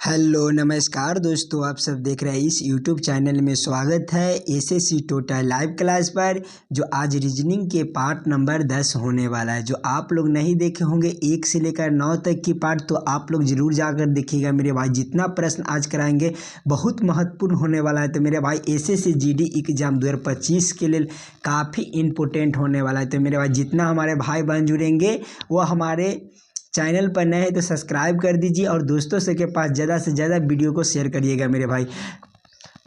Hello नमस्कार दोस्तों, आप सब देख रहे हैं इस यूट्यूब चैनल में। स्वागत है एसएससी टोटल लाइव क्लास पर, जो आज रीजनिंग के पार्ट नंबर 10 होने वाला है। जो आप लोग नहीं देखे होंगे 1 से लेकर 9 तक की पार्ट, तो आप लोग ज़रूर जाकर देखिएगा मेरे भाई। जितना प्रश्न आज कराएंगे बहुत महत्वपूर्ण होने वाला है। तो मेरे भाई एसएससी जीडी एग्ज़ाम 2025 के लिए काफ़ी इम्पोर्टेंट होने वाला है। तो मेरे भाई जितना हमारे भाई बहन जुड़ेंगे वो हमारे चैनल पर नए हैं तो सब्सक्राइब कर दीजिए और दोस्तों से के पास ज़्यादा से ज़्यादा वीडियो को शेयर करिएगा मेरे भाई।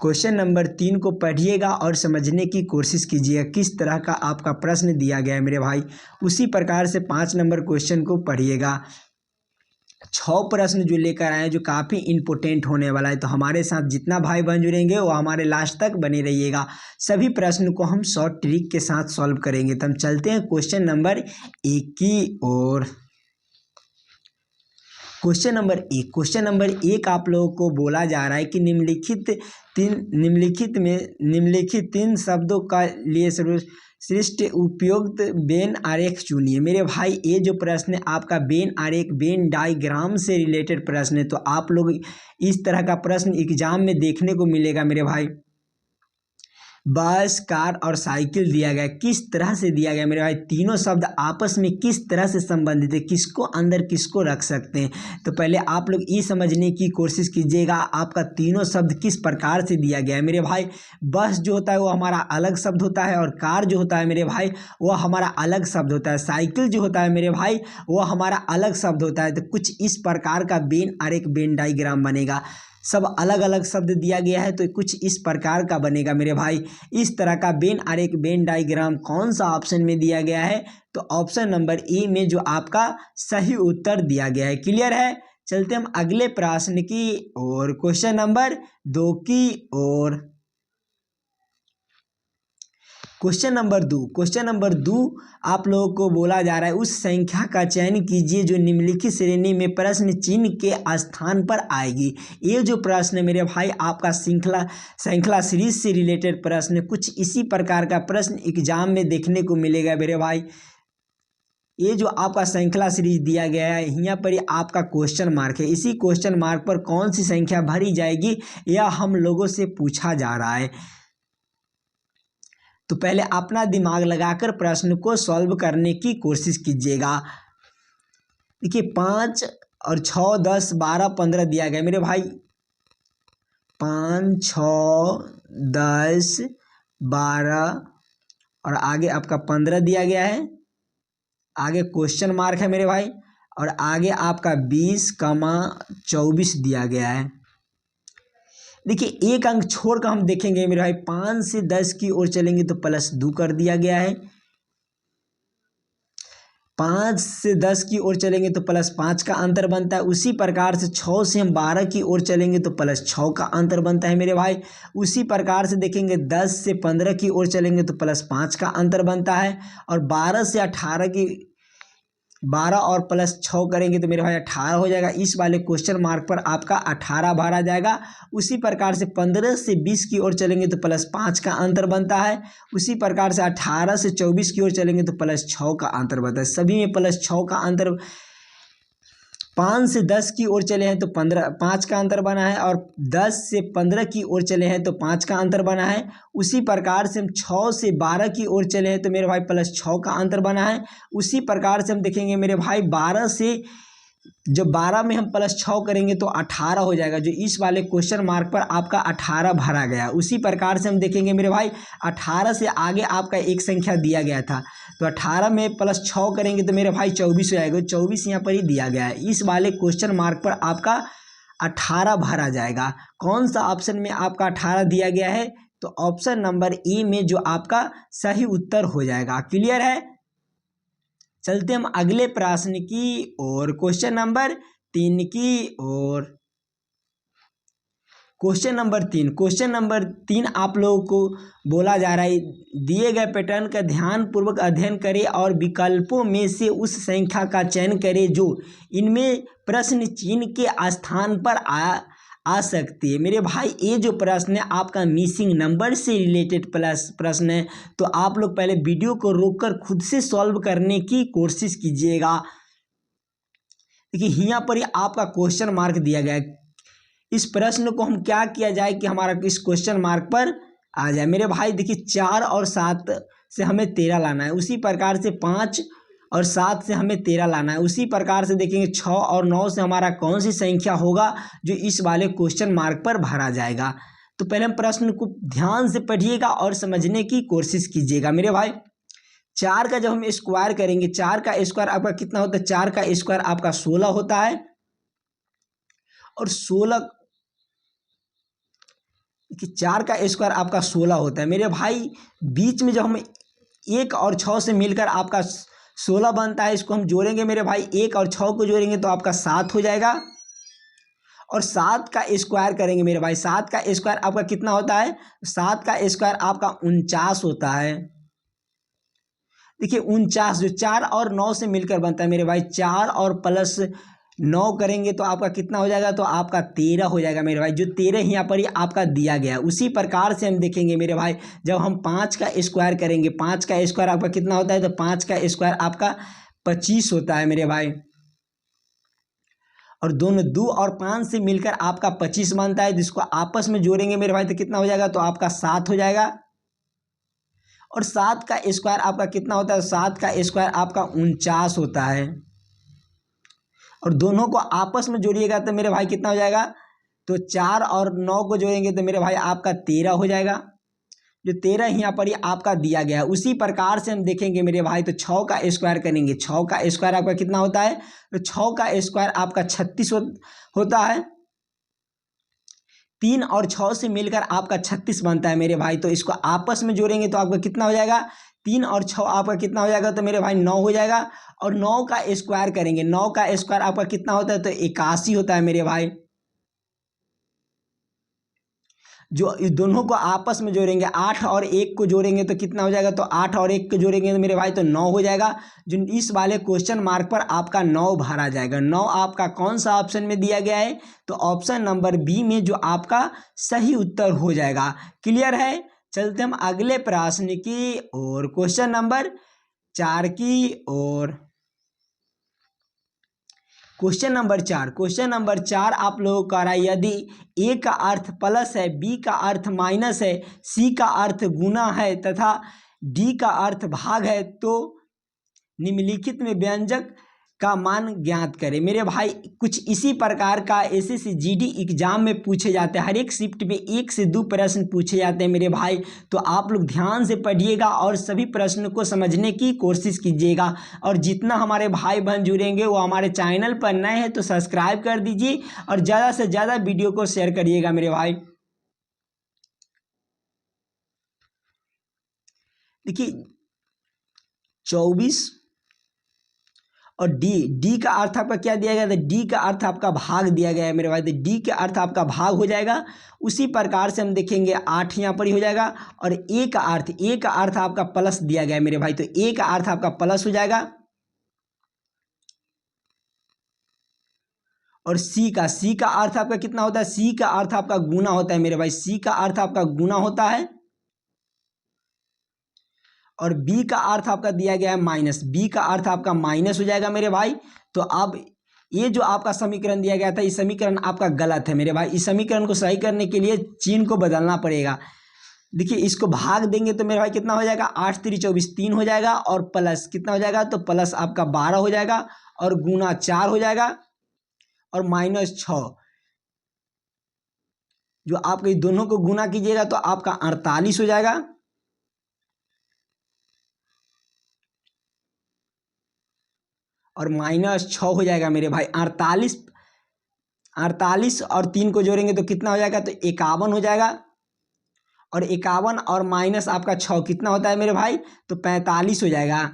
क्वेश्चन नंबर 3 को पढ़िएगा और समझने की कोशिश कीजिएगा किस तरह का आपका प्रश्न दिया गया है मेरे भाई। उसी प्रकार से 5 नंबर क्वेश्चन को पढ़िएगा। 6 प्रश्न जो लेकर आए हैं जो काफ़ी इम्पोर्टेंट होने वाला है। तो हमारे साथ जितना भाई बहन जुड़ेंगे वो हमारे लास्ट तक बने रहिएगा। सभी प्रश्न को हम शॉर्ट ट्रिक के साथ सॉल्व करेंगे। तो हम चलते हैं क्वेश्चन नंबर 1 की ओर। क्वेश्चन नंबर एक आप लोगों को बोला जा रहा है कि निम्नलिखित तीन शब्दों का लिए सर्वश्रेष्ठ उपयुक्त वेन आरेख चुनिए। मेरे भाई ये जो प्रश्न है आपका वेन आरेख, वेन डायग्राम से रिलेटेड प्रश्न है। तो आप लोग इस तरह का प्रश्न एग्जाम में देखने को मिलेगा मेरे भाई। बस, कार और साइकिल दिया गया, किस तरह से दिया गया मेरे भाई। तीनों शब्द आपस में किस तरह से संबंधित है, किसको अंदर किसको रख सकते हैं। तो पहले आप लोग ये समझने की कोशिश कीजिएगा आपका तीनों शब्द किस प्रकार से दिया गया है मेरे भाई। बस जो होता है वो हमारा अलग शब्द होता है, और कार जो होता है मेरे भाई वो हमारा अलग शब्द होता है। साइकिल जो होता है मेरे भाई वो हमारा अलग शब्द होता है। तो कुछ इस प्रकार का वेन आरेख, वेन डायग्राम बनेगा। सब अलग अलग शब्द दिया गया है तो कुछ इस प्रकार का बनेगा मेरे भाई। इस तरह का वेन आरेख, वेन डायग्राम कौन सा ऑप्शन में दिया गया है? तो ऑप्शन नंबर ए में जो आपका सही उत्तर दिया गया है। क्लियर है? चलते हम अगले प्रश्न की ओर, क्वेश्चन नंबर 2 की ओर। क्वेश्चन नंबर 2 आप लोगों को बोला जा रहा है उस संख्या का चयन कीजिए जो निम्नलिखित श्रेणी में प्रश्न चिन्ह के स्थान पर आएगी। ये जो प्रश्न है मेरे भाई आपका श्रृंखला सीरीज से रिलेटेड प्रश्न है। कुछ इसी प्रकार का प्रश्न एग्जाम में देखने को मिलेगा मेरे भाई। ये जो आपका श्रृंखला सीरीज दिया गया है यहाँ पर ही आपका क्वेश्चन मार्क है। इसी क्वेश्चन मार्क पर कौन सी संख्या भरी जाएगी यह हम लोगों से पूछा जा रहा है। तो पहले अपना दिमाग लगाकर प्रश्न को सॉल्व करने की कोशिश कीजिएगा। देखिए 5 और 6, 10, 12, 15 दिया गया मेरे भाई। 5, 6, 10, 12 और आगे आपका 15 दिया गया है। आगे क्वेश्चन मार्क है मेरे भाई, और आगे आपका 20, 24 दिया गया है। देखिए एक अंक छोड़कर हम देखेंगे मेरे भाई। 5 से 10 की ओर चलेंगे तो +2 कर दिया गया है। 5 से 10 की ओर चलेंगे तो +5 का अंतर बनता है। उसी प्रकार से 6 से हम 12 की ओर चलेंगे तो +6 का अंतर बनता है मेरे भाई। उसी प्रकार से देखेंगे 10 से 15 की ओर चलेंगे तो +5 का अंतर बनता है। और 12 से 18 की 12 और +6 करेंगे तो मेरे भाई 18 हो जाएगा। इस वाले क्वेश्चन मार्क पर आपका 18 भरा जाएगा। उसी प्रकार से 15 से 20 की ओर चलेंगे तो +5 का अंतर बनता है। उसी प्रकार से 18 से 24 की ओर चलेंगे तो +6 का अंतर बनता है। सभी में +6 का अंतर। 5 से 10 की ओर चले हैं तो 5 का अंतर बना है, और 10 से 15 की ओर चले हैं तो 5 का अंतर बना है। उसी प्रकार से हम 6 से 12 की ओर चले हैं तो मेरे भाई +6 का अंतर बना है। उसी प्रकार से हम देखेंगे मेरे भाई 12 से जो 12 में हम +6 करेंगे तो 18 हो जाएगा। जो इस वाले क्वेश्चन मार्क पर आपका 18 भरा गया। उसी प्रकार से हम देखेंगे मेरे भाई 18 से आगे आपका एक संख्या दिया गया था, तो 18 में +6 करेंगे तो मेरे भाई 24 हो जाएगा। 24 यहाँ पर ही दिया गया है। इस वाले क्वेश्चन मार्क पर आपका 18 भरा जाएगा। कौन सा ऑप्शन में आपका 18 दिया गया है? तो ऑप्शन नंबर ए में जो आपका सही उत्तर हो जाएगा। क्लियर है? चलते हम अगले प्रश्न की ओर, क्वेश्चन नंबर 3 की ओर। क्वेश्चन नंबर 3 आप लोगों को बोला जा रहा है दिए गए पैटर्न का ध्यानपूर्वक अध्ययन करें और विकल्पों में से उस संख्या का चयन करें जो इनमें प्रश्न चिन्ह के स्थान पर आ सकती है। मेरे भाई ये जो प्रश्न है आपका मिसिंग नंबर से रिलेटेड प्रश्न है। तो आप लोग पहले वीडियो को रोककर खुद से सॉल्व करने की कोशिश कीजिएगा। देखिए यहाँ पर ही आपका क्वेश्चन मार्क दिया गया है इस प्रश्न को हम क्या किया जाए कि हमारा इस क्वेश्चन मार्क पर आ जाए। मेरे भाई देखिए 4 और 7 से हमें 13 लाना है, उसी प्रकार से 5 और 7 से हमें 13 लाना है, उसी प्रकार से देखेंगे 6 और 9 से हमारा कौन सी संख्या होगा जो इस वाले क्वेश्चन मार्क पर भरा जाएगा। तो पहले हम प्रश्न को ध्यान से पढ़िएगा और समझने की कोशिश कीजिएगा। मेरे भाई 4 का जब हम स्क्वायर करेंगे, 4 का स्क्वायर आपका कितना होता है, 4 का स्क्वायर आपका 16 होता है और 16 कि 4 का स्क्वायर आपका 16 होता है। मेरे भाई बीच में जब हम 1 और 6 से मिलकर आपका 16 बनता है, इसको हम जोड़ेंगे मेरे भाई, 1 और 6 को जोड़ेंगे तो आपका 7 हो जाएगा और 7 का स्क्वायर करेंगे मेरे भाई, 7 का स्क्वायर आपका कितना होता है, 7 का स्क्वायर आपका 49 होता है। देखिए 49 जो 4 और 9 से मिलकर बनता है मेरे भाई, 4 और प्लस 9 करेंगे तो आपका कितना हो जाएगा, तो आपका 13 हो जाएगा मेरे भाई, जो 13 यहाँ पर ही आपका दिया गया है। उसी प्रकार से हम देखेंगे मेरे भाई जब हम 5 का स्क्वायर करेंगे, 5 का स्क्वायर आपका कितना होता है, तो 5 का स्क्वायर आपका 25 होता है मेरे भाई, और दोनों 2 और 5 से मिलकर आपका 25 बनता है, जिसको आपस में जोड़ेंगे मेरे भाई तो कितना हो जाएगा, तो आपका 7 हो जाएगा। और 7 का स्क्वायर आपका कितना होता है, 7 का स्क्वायर आपका 49 होता है, और दोनों को आपस में जोड़िएगा तो मेरे भाई कितना हो जाएगा, तो 4 और 9 को जोड़ेंगे तो मेरे भाई आपका 13 हो जाएगा, जो 13 यहाँ पर ही आपका दिया गया है। उसी प्रकार से हम देखेंगे मेरे भाई तो 6 का स्क्वायर करेंगे, 6 का स्क्वायर आपका कितना होता है, तो 6 का स्क्वायर आपका 36 होता है, 3 और 6 से मिलकर आपका 36 बनता है मेरे भाई, तो इसको आपस में जोड़ेंगे तो आपका कितना हो जाएगा, 3 और 6 आपका कितना हो जाएगा, तो मेरे भाई 9 हो जाएगा, और 9 का स्क्वायर करेंगे, 9 का स्क्वायर आपका कितना होता है, तो 81 होता है मेरे भाई, जो इस दोनों को आपस में जोड़ेंगे, 8 और 1 को जोड़ेंगे तो कितना हो जाएगा, तो 8 और 1 को जोड़ेंगे तो मेरे भाई तो 9 हो जाएगा, जो इस वाले क्वेश्चन मार्क पर आपका 9 भरा जाएगा। 9 आपका कौन सा ऑप्शन में दिया गया है, तो ऑप्शन नंबर बी में जो आपका सही उत्तर हो जाएगा। क्लियर है। चलते हम अगले प्रश्न की और, क्वेश्चन नंबर 4 की ओर। क्वेश्चन नंबर 4 आप लोगों का रहा, यदि ए का अर्थ प्लस है, बी का अर्थ माइनस है, सी का अर्थ गुना है तथा डी का अर्थ भाग है, तो निम्नलिखित में व्यंजक का मान ज्ञात करें। मेरे भाई कुछ इसी प्रकार का एसएससी जीडी एग्जाम में पूछे जाते हैं, हर एक शिफ्ट में 1 से 2 प्रश्न पूछे जाते हैं मेरे भाई, तो आप लोग ध्यान से पढ़िएगा और सभी प्रश्नों को समझने की कोशिश कीजिएगा। और जितना हमारे भाई बहन जुड़ेंगे वो हमारे चैनल पर नए हैं तो सब्सक्राइब कर दीजिए और ज़्यादा से ज़्यादा वीडियो को शेयर करिएगा मेरे भाई। देखिए 24 और डी का अर्थ आपका क्या दिया गया था, डी का अर्थ आपका भाग दिया गया है मेरे भाई, तो डी का अर्थ आपका भाग हो जाएगा। उसी प्रकार से हम देखेंगे 8 यहाँ पर ही हो जाएगा, और ए का अर्थ आपका प्लस दिया गया है मेरे भाई, तो ए का अर्थ आपका प्लस हो जाएगा। और सी का अर्थ आपका कितना होता है, सी का अर्थ आपका गुना होता है मेरे भाई, सी का अर्थ आपका गुना होता है। और बी का अर्थ आपका दिया गया है माइनस, बी का अर्थ आपका माइनस हो जाएगा मेरे भाई। तो अब ये जो आपका समीकरण दिया गया था, इस समीकरण आपका गलत है मेरे भाई, इस समीकरण को सही करने के लिए चिन्ह को बदलना पड़ेगा। देखिए इसको भाग देंगे तो मेरे भाई कितना हो जाएगा, 8 3 24 3 हो जाएगा, और प्लस कितना हो जाएगा, तो प्लस आपका 12 हो जाएगा, और गुना 4 हो जाएगा, और माइनस 6, जो आपके दोनों को गुना कीजिएगा तो आपका 48 हो जाएगा, और माइनस 6 हो जाएगा मेरे भाई। 48 और 3 को जोड़ेंगे तो कितना हो जाएगा, तो 51 हो जाएगा, और 51 और माइनस आपका 6 कितना होता है मेरे भाई, तो 45 हो जाएगा।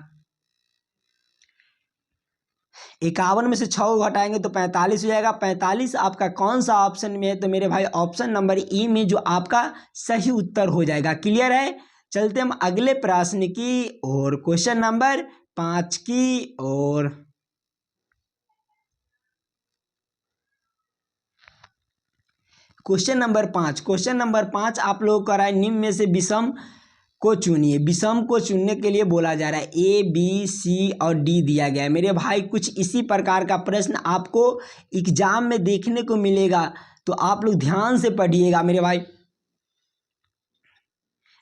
51 में से 6 को घटाएंगे तो 45 हो जाएगा। 45 आपका कौन सा ऑप्शन में है, तो मेरे भाई ऑप्शन नंबर ए में जो आपका सही उत्तर हो जाएगा। क्लियर है। चलते हम अगले प्रश्न की और, क्वेश्चन नंबर 5 की ओर। क्वेश्चन नंबर 5 आप लोगों का रहा है, निम्न में से विषम को चुनिए। विषम को चुनने के लिए बोला जा रहा है, ए बी सी और डी दिया गया है मेरे भाई। कुछ इसी प्रकार का प्रश्न आपको एग्जाम में देखने को मिलेगा, तो आप लोग ध्यान से पढ़िएगा मेरे भाई।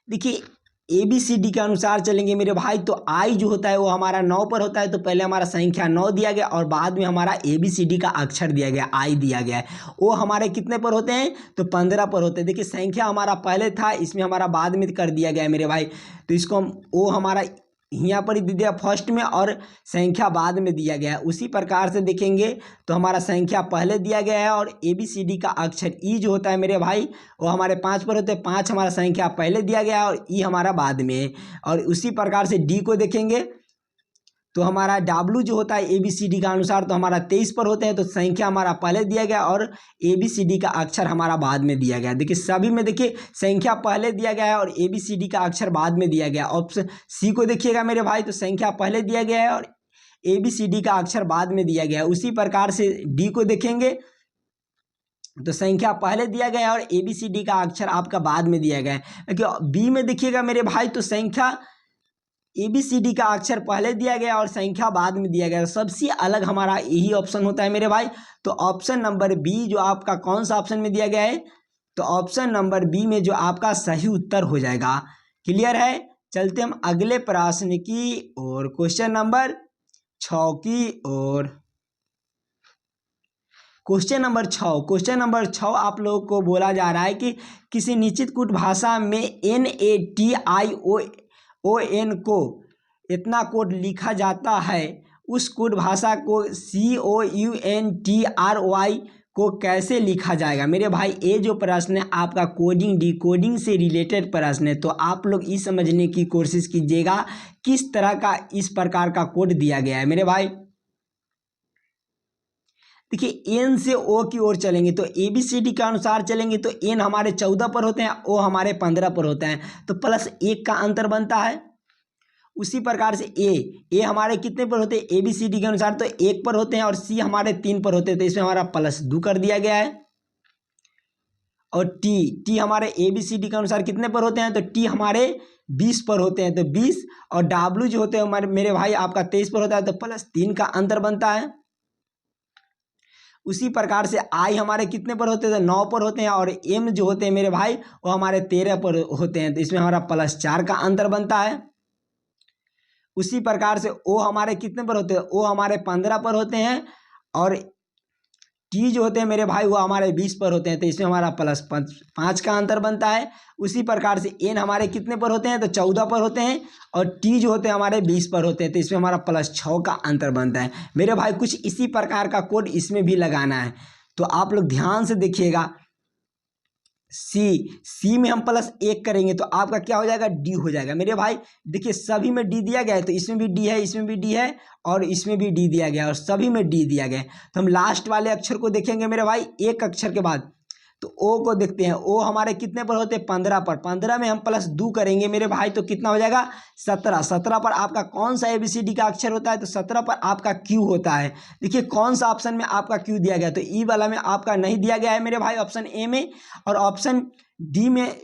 देखिए ABCD के अनुसार चलेंगे मेरे भाई, तो आई जो होता है वो हमारा 9 पर होता है, तो पहले हमारा संख्या 9 दिया गया और बाद में हमारा ABCD का अक्षर दिया गया, आई दिया गया है। वो हमारे कितने पर होते हैं, तो 15 पर होते हैं। देखिए संख्या हमारा पहले था, इसमें हमारा बाद में कर दिया गया है मेरे भाई, तो इसको हम वो हमारा यहाँ पर ही दे दिया फर्स्ट में और संख्या बाद में दिया गया है। उसी प्रकार से देखेंगे तो हमारा संख्या पहले दिया गया है और ABCD का अक्षर ई जो होता है मेरे भाई वो हमारे 5 पर होते हैं, 5 हमारा संख्या पहले दिया गया है और ई हमारा बाद में। और उसी प्रकार से डी को देखेंगे तो हमारा डब्ल्यू जो होता है ABCD का अनुसार तो हमारा 23 पर होते हैं, तो संख्या हमारा पहले दिया गया और ABCD का अक्षर हमारा बाद में दिया गया। देखिए सभी में देखिए संख्या पहले दिया गया है और ABCD का अक्षर बाद में दिया गया। ऑप्शन सी को देखिएगा मेरे भाई, तो संख्या पहले दिया गया है और ABCD का अक्षर बाद में दिया गया है। उसी प्रकार से डी को देखेंगे तो संख्या पहले दिया गया है और ABCD का अक्षर आपका बाद में दिया गया है। बी में देखिएगा मेरे भाई, तो संख्या ABCD का अक्षर पहले दिया गया और संख्या बाद में दिया गया। सबसे अलग हमारा यही ऑप्शन होता है मेरे भाई। तो ऑप्शन नंबर बी जो आपका कौन सा ऑप्शन में दिया गया है, तो ऑप्शन नंबर बी में जो आपका सही उत्तर हो जाएगा। क्लियर है। चलते हम अगले प्रश्न की और क्वेश्चन नंबर 6 की ओर। क्वेश्चन नंबर 6 आप लोगों को बोला जा रहा है कि किसी निश्चित कूट भाषा में NATION को इतना कोड लिखा जाता है, उस कोड भाषा को COUNTRY को कैसे लिखा जाएगा। मेरे भाई ये जो प्रश्न है आपका कोडिंग डिकोडिंग से रिलेटेड प्रश्न है, तो आप लोग ये समझने की कोशिश कीजिएगा किस तरह का इस प्रकार का कोड दिया गया है। मेरे भाई देखिए एन से ओ की ओर चलेंगे तो ABCD के अनुसार चलेंगे तो एन हमारे 14 पर होते हैं, ओ हमारे 15 पर होते हैं, तो +1 का अंतर बनता है। उसी प्रकार से ए हमारे कितने पर होते हैं ABCD के अनुसार, तो 1 पर होते हैं और सी हमारे 3 पर होते हैं, तो इसमें हमारा +2 कर दिया गया है। और टी हमारे ABCD के अनुसार कितने पर होते हैं, तो टी हमारे 20 पर होते हैं, तो 20 और डब्ल्यू जो होते हैं हमारे मेरे भाई आपका 23 पर होता है, तो +3 का अंतर बनता है। उसी प्रकार से आई हमारे कितने पर होते हैं, तो 9 पर होते हैं और एम जो होते हैं मेरे भाई वो हमारे 13 पर होते हैं, तो इसमें हमारा +4 का अंतर बनता है। उसी प्रकार से ओ हमारे कितने पर होते हैं, ओ हमारे 15 पर होते हैं और टी जो होते हैं मेरे भाई वो हमारे 20 पर होते हैं, तो इसमें हमारा +5 का अंतर बनता है। उसी प्रकार से एन हमारे कितने पर होते हैं, तो 14 पर होते हैं और टी जो होते हैं हमारे 20 पर होते हैं, तो इसमें हमारा +6 का अंतर बनता है। मेरे भाई कुछ इसी प्रकार का कोड इसमें भी लगाना है, तो आप लोग ध्यान से देखिएगा। सी में हम +1 करेंगे तो आपका क्या हो जाएगा, डी हो जाएगा। मेरे भाई देखिए सभी में डी दिया गया है, तो इसमें भी डी है, इसमें भी डी है और इसमें भी डी दिया गया है और सभी में डी दिया गया है। तो हम लास्ट वाले अक्षर को देखेंगे मेरे भाई, एक अक्षर के बाद तो ओ को देखते हैं। ओ हमारे कितने पर होते हैं, 15 पर। 15 में हम +2 करेंगे मेरे भाई, तो कितना हो जाएगा, 17। 17 पर आपका कौन सा ABCD का अक्षर होता है, तो 17 पर आपका क्यू होता है। देखिए कौन सा ऑप्शन में आपका क्यू दिया गया, तो ई वाला में आपका नहीं दिया गया है मेरे भाई, ऑप्शन ए में। और ऑप्शन डी में,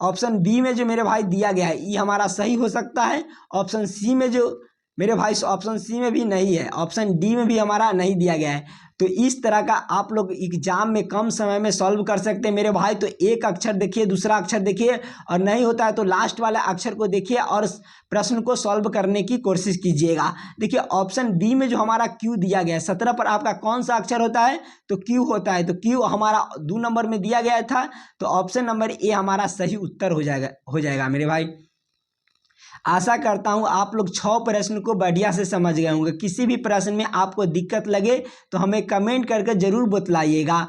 ऑप्शन बी में जो मेरे भाई दिया गया है ई हमारा सही हो सकता है। ऑप्शन सी में जो मेरे भाई, ऑप्शन सी में भी नहीं है, ऑप्शन डी में भी हमारा नहीं दिया गया है। तो इस तरह का आप लोग एग्जाम में कम समय में सॉल्व कर सकते हैं मेरे भाई। तो एक अक्षर देखिए, दूसरा अक्षर देखिए, और नहीं होता है तो लास्ट वाला अक्षर को देखिए और प्रश्न को सॉल्व करने की कोशिश कीजिएगा। देखिए ऑप्शन बी में जो हमारा क्यू दिया गया है, 17 पर आपका कौन सा अक्षर होता है, तो क्यू होता है। तो क्यू हमारा 2 नंबर में दिया गया था, तो ऑप्शन नंबर ए हमारा सही उत्तर हो जाएगा मेरे भाई। आशा करता हूं आप लोग 6 प्रश्न को बढ़िया से समझ गए होंगे। किसी भी प्रश्न में आपको दिक्कत लगे तो हमें कमेंट करके जरूर बतलाइएगा।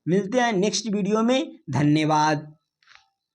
मिलते हैं नेक्स्ट वीडियो में। धन्यवाद।